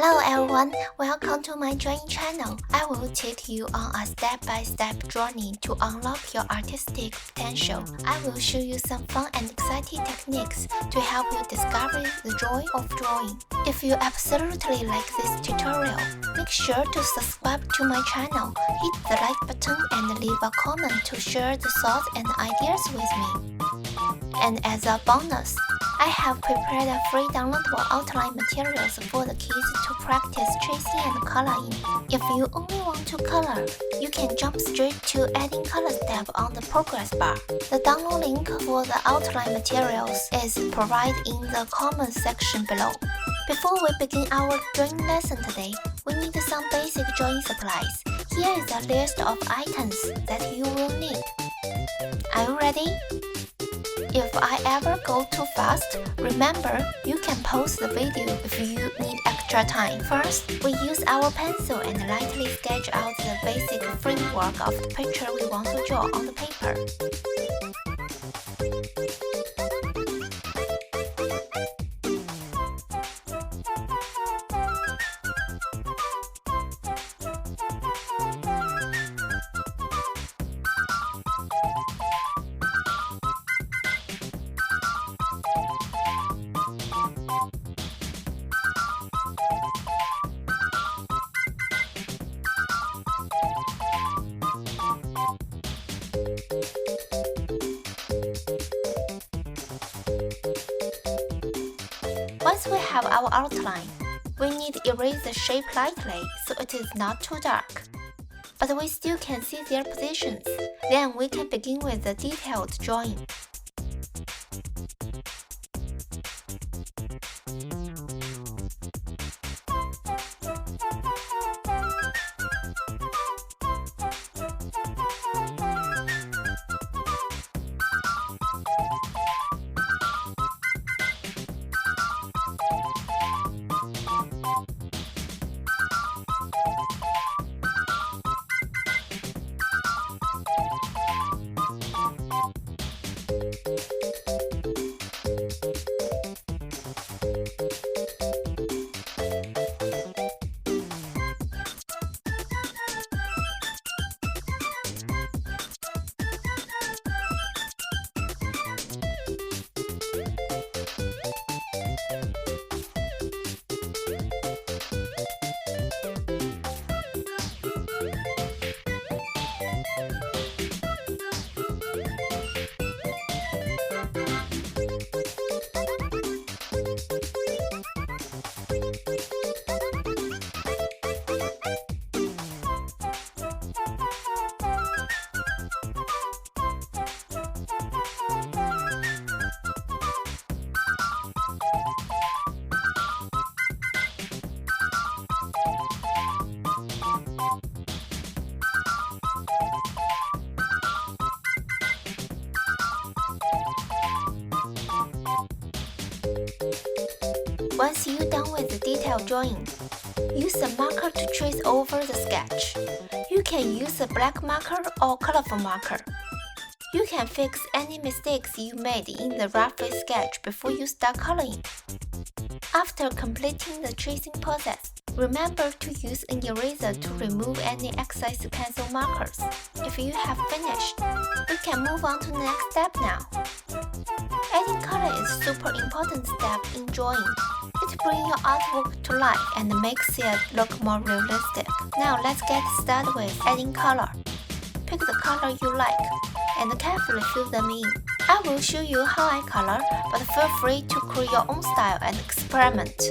Hello everyone, welcome to my drawing channel. I will take you on a step-by-step journey to unlock your artistic potential. I will show you some fun and exciting techniques to help you discover the joy of drawing. If you absolutely like this tutorial, make sure to subscribe to my channel, hit the like button and leave a comment to share the thoughts and ideas with me. And as a bonus, I have prepared a free downloadable outline materials for the kids to practice tracing and coloring. If you only want to color, you can jump straight to adding color step on the progress bar. The download link for the outline materials is provided in the comments section below. Before we begin our drawing lesson today, we need some basic drawing supplies. Here is a list of items that you will need. Are you ready? If I ever go too fast, remember you can pause the video if you need extra time. First, we use our pencil and lightly sketch out the basic framework of the picture we want to draw on the paper. Once we have our outline, we need to erase the shape lightly so it is not too dark. But we still can see their positions. Then we can begin with the detailed drawing. Once you're done with the detailed drawing, use a marker to trace over the sketch. You can use a black marker or colorful marker. You can fix any mistakes you made in the rough sketch before you start coloring. After completing the tracing process, remember to use an eraser to remove any excess pencil markers. If you have finished, we can move on to the next step now. Adding color is a super important step in drawing. It brings your artwork to life and makes it look more realistic. Now let's get started with adding color. Pick the color you like and carefully fill them in. I will show you how I color, but feel free to create your own style and experiment.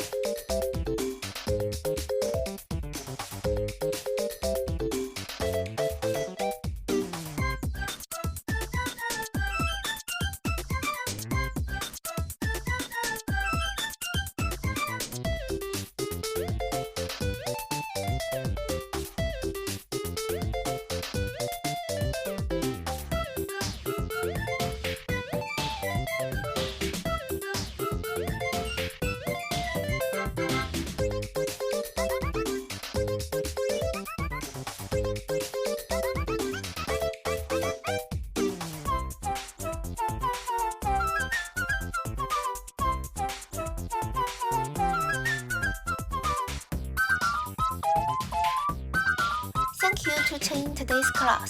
Thank you to tuning today's class.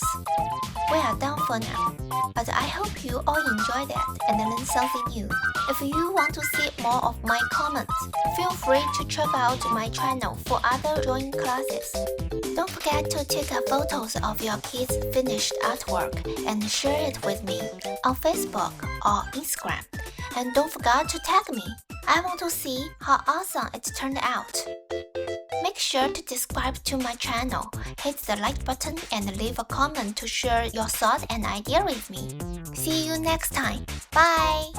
We are done for now, but I hope you all enjoyed it and learned something new. If you want to see more of my comments, feel free to check out my channel for other drawing classes. Don't forget to take photos of your kids' finished artwork and share it with me on Facebook or Instagram. And don't forget to tag me. I want to see how awesome it turned out. Make sure to subscribe to my channel, hit the like button and leave a comment to share your thoughts and idea with me. See you next time. Bye!